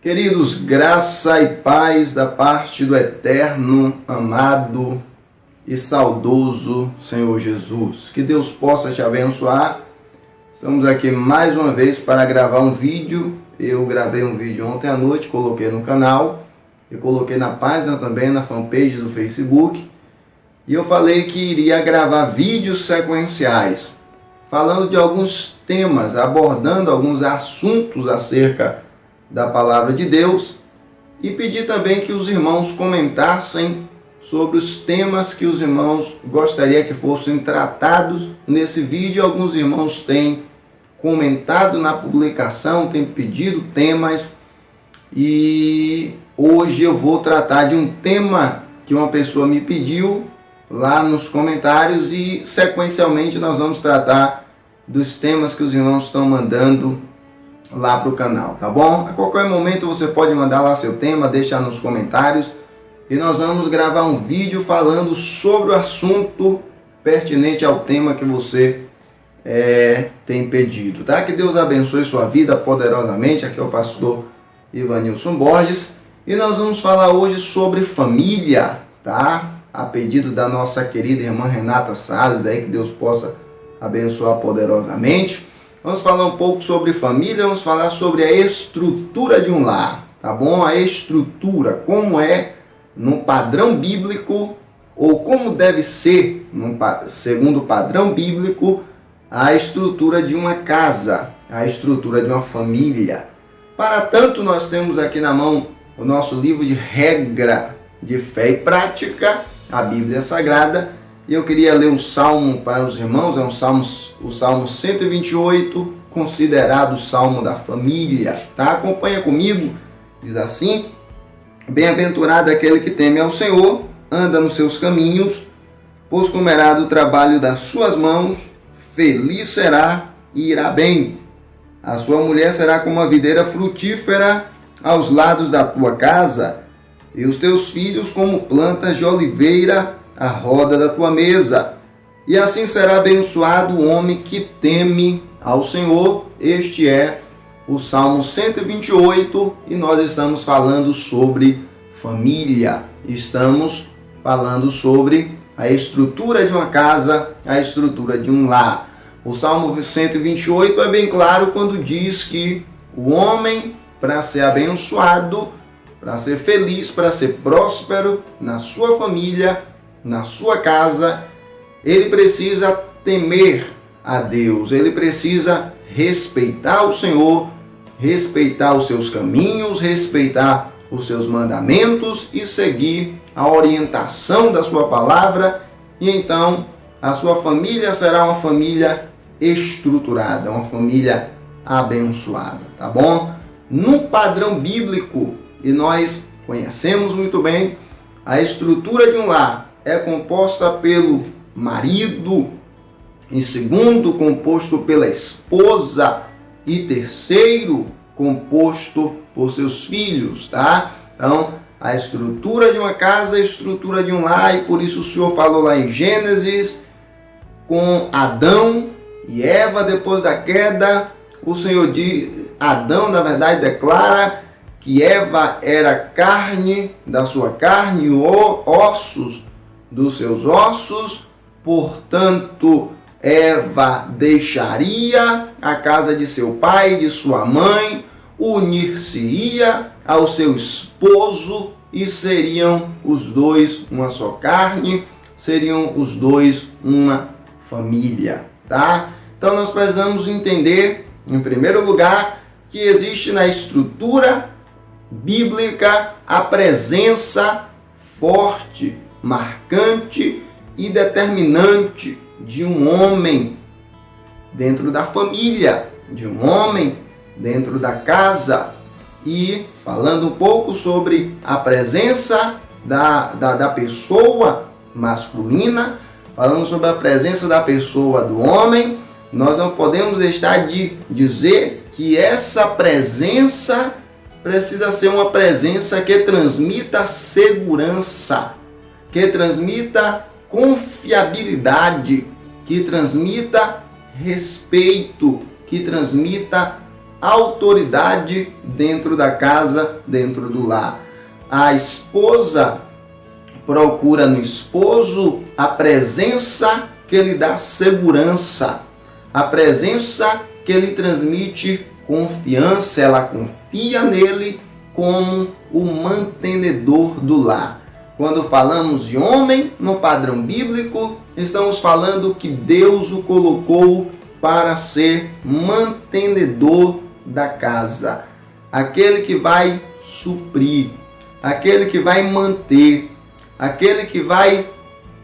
Queridos, graça e paz da parte do eterno, amado e saudoso Senhor Jesus. Que Deus possa te abençoar. Estamos aqui mais uma vez para gravar um vídeo. Eu gravei um vídeo ontem à noite, coloquei no canal e coloquei na página também, na fanpage do Facebook. E eu falei que iria gravar vídeos sequenciais, falando de alguns temas, abordando alguns assuntos acerca da palavra de Deus, e pedi também que os irmãos comentassem sobre os temas que os irmãos gostariam que fossem tratados nesse vídeo. Alguns irmãos têm comentado na publicação, têm pedido temas, e hoje eu vou tratar de um tema que uma pessoa me pediu lá nos comentários, e sequencialmente nós vamos tratar dos temas que os irmãos estão mandando lá para o canal, tá bom? A qualquer momento você pode mandar lá seu tema, deixar nos comentários, e nós vamos gravar um vídeo falando sobre o assunto pertinente ao tema que você tem pedido, tá? Que Deus abençoe sua vida poderosamente. Aqui é o pastor Ivanilson Borges, e nós vamos falar hoje sobre família, tá? A pedido da nossa querida irmã Renata Salles, aí, que Deus possa abençoar poderosamente. Vamos falar um pouco sobre família, vamos falar sobre a estrutura de um lar, tá bom? A estrutura, como é no padrão bíblico, ou como deve ser, segundo o padrão bíblico, a estrutura de uma casa, a estrutura de uma família. Para tanto, nós temos aqui na mão o nosso livro de regra de fé e prática, a Bíblia Sagrada, e eu queria ler um salmo para os irmãos. É o Salmo 128, considerado o Salmo da família, tá? Acompanha comigo, diz assim: bem-aventurado aquele que teme ao Senhor, anda nos seus caminhos, pois comerá do trabalho das suas mãos, feliz será e irá bem. A sua mulher será como uma videira frutífera aos lados da tua casa, e os teus filhos como plantas de oliveira à roda da tua mesa. E assim será abençoado o homem que teme ao Senhor. Este é o Salmo 128, e nós estamos falando sobre família. Estamos falando sobre a estrutura de uma casa, a estrutura de um lar. O Salmo 128 é bem claro quando diz que o homem, para ser abençoado, para ser feliz, para ser próspero na sua família, na sua casa, ele precisa temer a Deus, ele precisa respeitar o Senhor, respeitar os seus caminhos, respeitar os seus mandamentos e seguir a orientação da sua palavra. E então a sua família será uma família estruturada, uma família abençoada, tá bom? No padrão bíblico, e nós conhecemos muito bem, a estrutura de um lar é composta pelo marido, em segundo, composto pela esposa, e terceiro, composto por seus filhos, tá? Então, a estrutura de uma casa, a estrutura de um lar, e por isso o Senhor falou lá em Gênesis, com Adão e Eva, depois da queda, o Senhor diz, Adão, na verdade, declara que Eva era carne da sua carne e ossos dos seus ossos, portanto, Eva deixaria a casa de seu pai e de sua mãe, unir-se-ia ao seu esposo, e seriam os dois uma só carne, seriam os dois uma família, tá? Então nós precisamos entender, em primeiro lugar, que existe na estrutura bíblica a presença forte, marcante e determinante de um homem dentro da família, de um homem dentro da casa. E falando um pouco sobre a presença da pessoa masculina, falando sobre a presença da pessoa do homem, nós não podemos deixar de dizer que essa presença precisa ser uma presença que transmita segurança, que transmita confiabilidade, que transmita respeito, que transmita autoridade dentro da casa, dentro do lar. A esposa procura no esposo a presença que lhe dá segurança, a presença que lhe transmite confiança. Ela confia nele como o mantenedor do lar. Quando falamos de homem no padrão bíblico, estamos falando que Deus o colocou para ser mantenedor da casa, aquele que vai suprir, aquele que vai manter, aquele que vai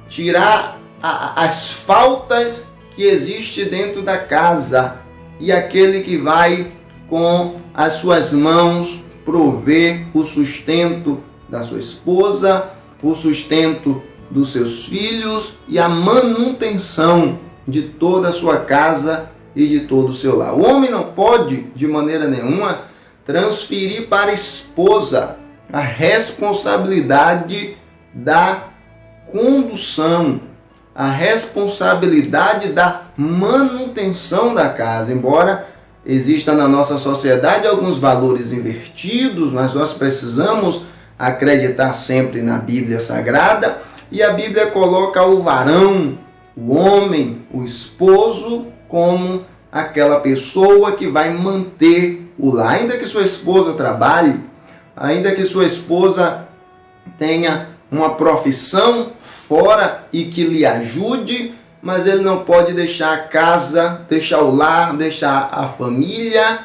tirar as faltas que existem dentro da casa, e aquele que vai com as suas mãos prover o sustento da sua esposa, o sustento dos seus filhos e a manutenção de toda a sua casa e de todo o seu lar. O homem não pode, de maneira nenhuma, transferir para a esposa a responsabilidade da condução, a responsabilidade da manutenção da casa. Embora exista na nossa sociedade alguns valores invertidos, mas nós precisamos acreditar sempre na Bíblia Sagrada, e a Bíblia coloca o varão, o homem, o esposo, como aquela pessoa que vai manter o lar. Ainda que sua esposa trabalhe, ainda que sua esposa tenha uma profissão fora e que lhe ajude, mas ele não pode deixar a casa, deixar o lar, deixar a família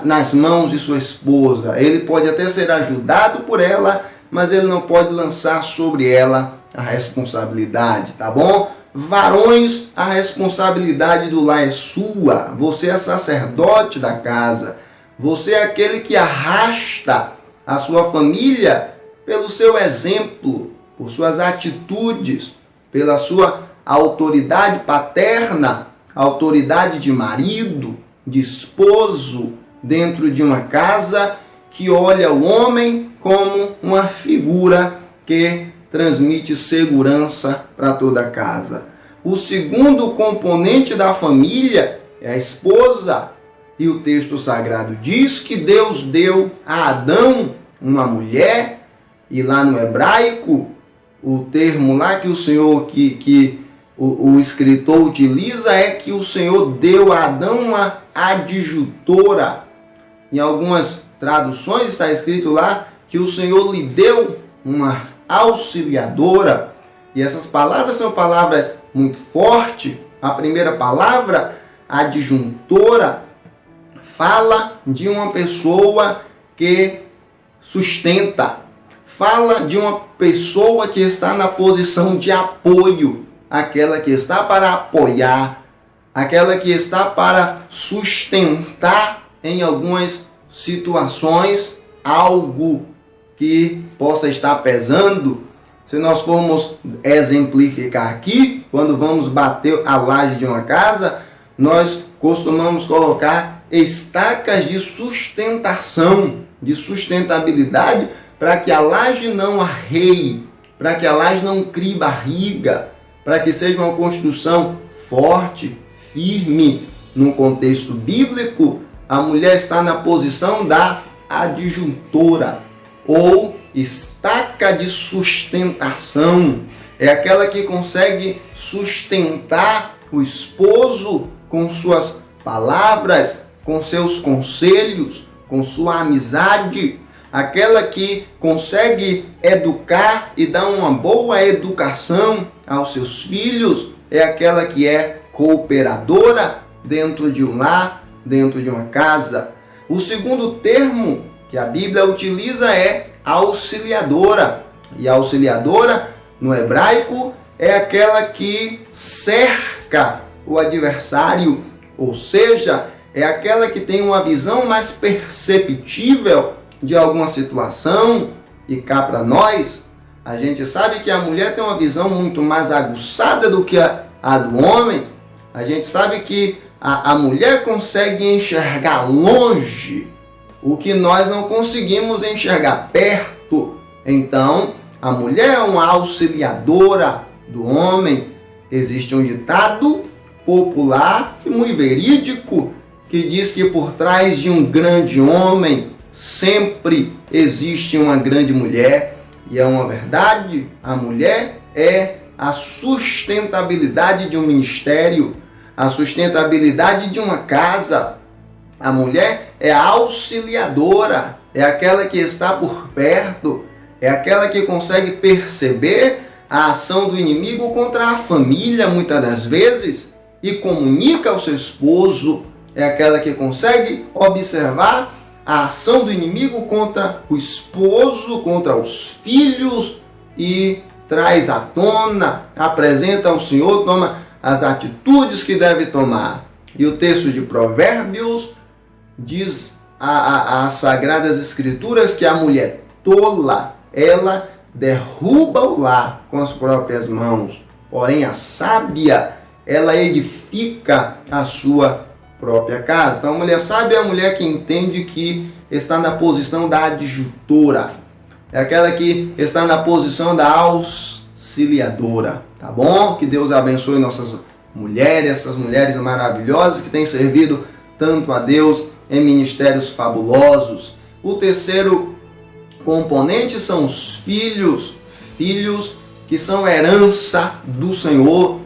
nas mãos de sua esposa. Ele pode até ser ajudado por ela, mas ele não pode lançar sobre ela a responsabilidade, tá bom? Varões, a responsabilidade do lar é sua. Você é sacerdote da casa. Você é aquele que arrasta a sua família pelo seu exemplo, por suas atitudes, pela sua autoridade paterna, autoridade de marido, de esposo, dentro de uma casa que olha o homem como uma figura que transmite segurança para toda a casa. O segundo componente da família é a esposa. E o texto sagrado diz que Deus deu a Adão uma mulher, e lá no hebraico, o termo lá que o Senhor, o escritor utiliza é que o Senhor deu a Adão uma adjutora. Em algumas traduções está escrito lá que o Senhor lhe deu uma auxiliadora. E essas palavras são palavras muito fortes. A primeira palavra, adjuntora, fala de uma pessoa que sustenta, fala de uma pessoa que está na posição de apoio, aquela que está para apoiar, aquela que está para sustentar em algumas situações algo que possa estar pesando. Se nós formos exemplificar aqui, quando vamos bater a laje de uma casa, nós costumamos colocar estacas de sustentação, de sustentabilidade, para que a laje não arreie, para que a laje não crie barriga, para que seja uma construção forte, firme. No contexto bíblico, a mulher está na posição da adjuntora, ou estaca de sustentação. É aquela que consegue sustentar o esposo com suas palavras, com seus conselhos, com sua amizade. Aquela que consegue educar e dar uma boa educação aos seus filhos. É aquela que é cooperadora dentro de um lar, dentro de uma casa. O segundo termo que a Bíblia utiliza é auxiliadora. E a auxiliadora, no hebraico, é aquela que cerca o adversário, ou seja, é aquela que tem uma visão mais perceptível de alguma situação. E cá para nós, a gente sabe que a mulher tem uma visão muito mais aguçada do que a do homem. A gente sabe que a mulher consegue enxergar longe o que nós não conseguimos enxergar perto. Então, a mulher é uma auxiliadora do homem. Existe um ditado popular e muito verídico que diz que por trás de um grande homem sempre existe uma grande mulher. E é uma verdade, a mulher é a sustentabilidade de um ministério, a sustentabilidade de uma casa. A mulher é a auxiliadora, é aquela que está por perto, é aquela que consegue perceber a ação do inimigo contra a família, muitas das vezes, e comunica ao seu esposo. É aquela que consegue observar a ação do inimigo contra o esposo, contra os filhos, e traz à tona, apresenta ao Senhor, toma as atitudes que deve tomar. E o texto de Provérbios diz as Sagradas Escrituras que a mulher tola, ela derruba o lar com as próprias mãos, porém a sábia, ela edifica a sua própria casa. Então a mulher sábia é a mulher que entende que está na posição da adjutora, é aquela que está na posição da auxiliadora, tá bom? Que Deus abençoe nossas mulheres, essas mulheres maravilhosas que têm servido tanto a Deus em ministérios fabulosos. O terceiro componente são os filhos, filhos que são herança do Senhor,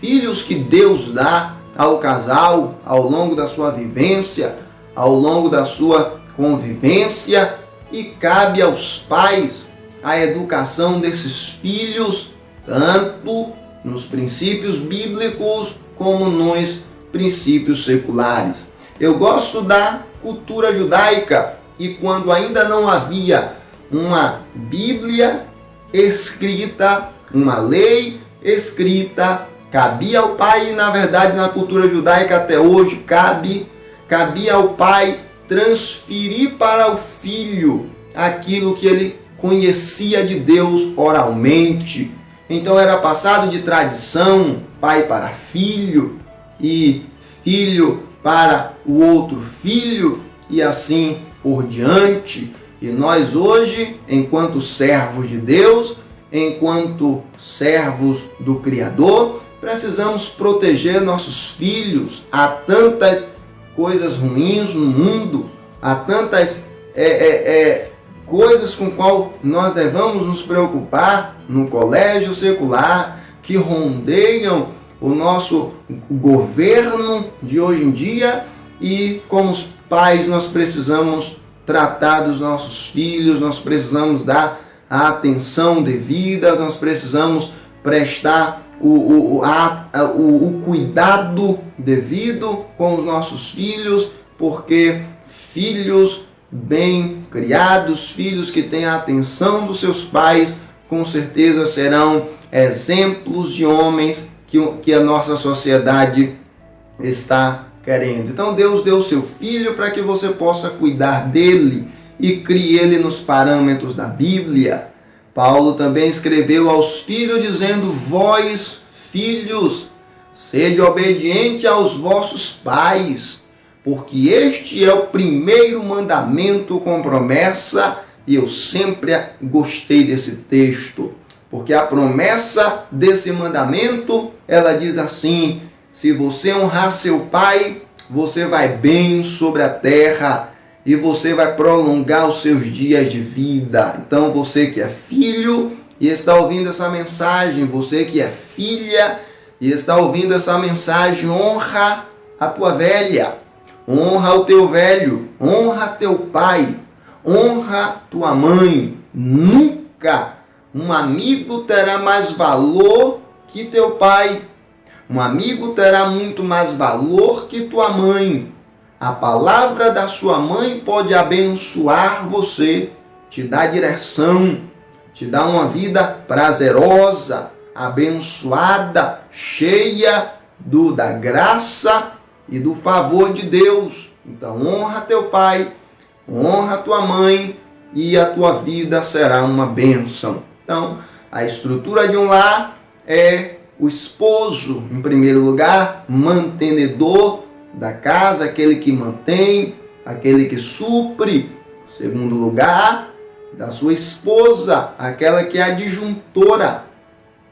filhos que Deus dá ao casal ao longo da sua vivência, ao longo da sua convivência, e cabe aos pais a educação desses filhos, tanto nos princípios bíblicos como nos princípios seculares. Eu gosto da cultura judaica, e quando ainda não havia uma Bíblia escrita, uma lei escrita, cabia ao pai, e na verdade na cultura judaica até hoje cabia ao pai transferir para o filho aquilo que ele conhecia de Deus oralmente. Então era passado de tradição, pai para filho e filho para o outro filho, e assim por diante. E nós hoje, enquanto servos de Deus, enquanto servos do Criador, precisamos proteger nossos filhos. Há tantas coisas ruins no mundo, há tantas coisas com qual nós devemos nos preocupar no colégio secular, que rondeiam o nosso governo de hoje em dia, e como os pais nós precisamos tratar dos nossos filhos, nós precisamos dar a atenção devida, nós precisamos prestar o cuidado devido com os nossos filhos, porque filhos bem criados, filhos que têm a atenção dos seus pais, com certeza serão exemplos de homens que a nossa sociedade está querendo. Então Deus deu o seu filho para que você possa cuidar dele e crie ele nos parâmetros da Bíblia. Paulo também escreveu aos filhos dizendo: vós, filhos, sede obediente aos vossos pais, porque este é o primeiro mandamento com promessa. E eu sempre gostei desse texto, porque a promessa desse mandamento, ela diz assim: se você honrar seu pai, você vai bem sobre a terra e você vai prolongar os seus dias de vida. Então você que é filho e está ouvindo essa mensagem, você que é filha e está ouvindo essa mensagem, honra a tua velha, honra o teu velho, honra teu pai, honra tua mãe. Nunca um amigo terá mais valor que teu pai. Um amigo terá muito mais valor que tua mãe. A palavra da sua mãe pode abençoar você, te dar direção, te dar uma vida prazerosa, abençoada, cheia da graça e do favor de Deus. Então honra teu pai, honra tua mãe, e a tua vida será uma bênção. Então a estrutura de um lar é o esposo, em primeiro lugar, mantenedor da casa, aquele que mantém, aquele que supre. Em segundo lugar, da sua esposa, aquela que é adjuntora,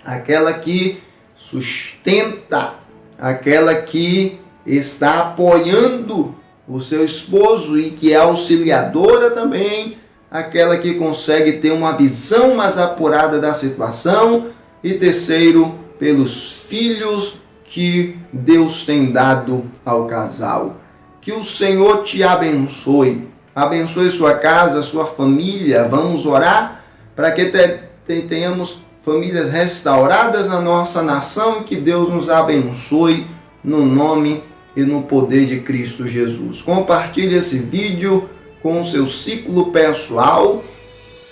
aquela que sustenta, aquela que está apoiando o seu esposo e que é auxiliadora também, aquela que consegue ter uma visão mais apurada da situação. E terceiro, pelos filhos que Deus tem dado ao casal. Que o Senhor te abençoe. Abençoe sua casa, sua família. Vamos orar para que tenhamos famílias restauradas na nossa nação e que Deus nos abençoe no nome e no poder de Cristo Jesus. Compartilhe esse vídeo com o seu ciclo pessoal,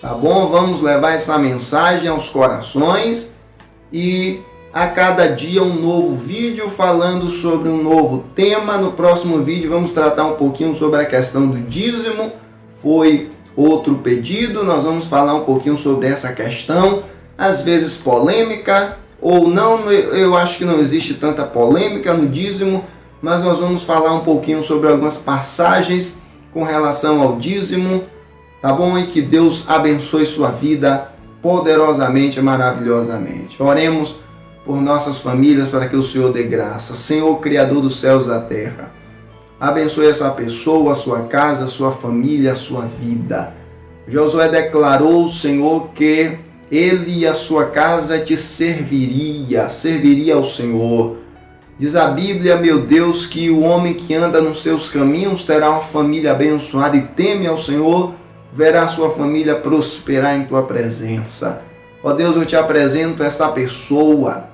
tá bom? Vamos levar essa mensagem aos corações e a cada dia um novo vídeo falando sobre um novo tema. No próximo vídeo vamos tratar um pouquinho sobre a questão do dízimo. Foi outro pedido, nós vamos falar um pouquinho sobre essa questão, às vezes polêmica ou não. Eu acho que não existe tanta polêmica no dízimo, mas nós vamos falar um pouquinho sobre algumas passagens com relação ao dízimo, tá bom? E que Deus abençoe sua vida poderosamente, maravilhosamente. Oremos por nossas famílias para que o Senhor dê graça. Senhor, Criador dos céus e da terra, abençoe essa pessoa, a sua casa, a sua família, a sua vida. Josué declarou, Senhor, que ele e a sua casa te serviria ao Senhor. Diz a Bíblia, meu Deus, que o homem que anda nos seus caminhos terá uma família abençoada e teme ao Senhor, verá a sua família prosperar em tua presença. Ó Deus, eu te apresento esta pessoa,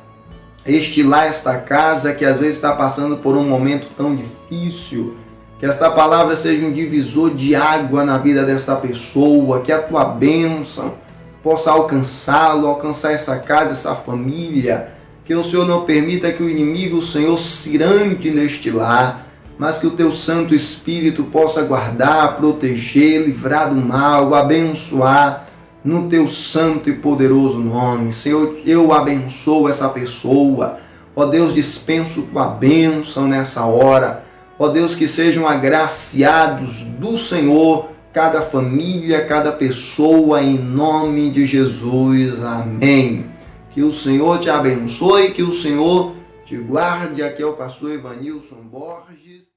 este lar, esta casa que às vezes está passando por um momento tão difícil. Que esta palavra seja um divisor de água na vida dessa pessoa, que a tua bênção possa alcançá-lo, alcançar essa casa, essa família. Que o Senhor não permita que o inimigo, o Senhor, cirande neste lar, mas que o teu Santo Espírito possa guardar, proteger, livrar do mal, abençoar no teu santo e poderoso nome. Senhor, eu abençoo essa pessoa. Ó Deus, dispenso tua bênção nessa hora. Ó Deus, que sejam agraciados do Senhor cada família, cada pessoa, em nome de Jesus. Amém. Que o Senhor te abençoe, que o Senhor te guarde. Aqui é o pastor Evanilson Borges.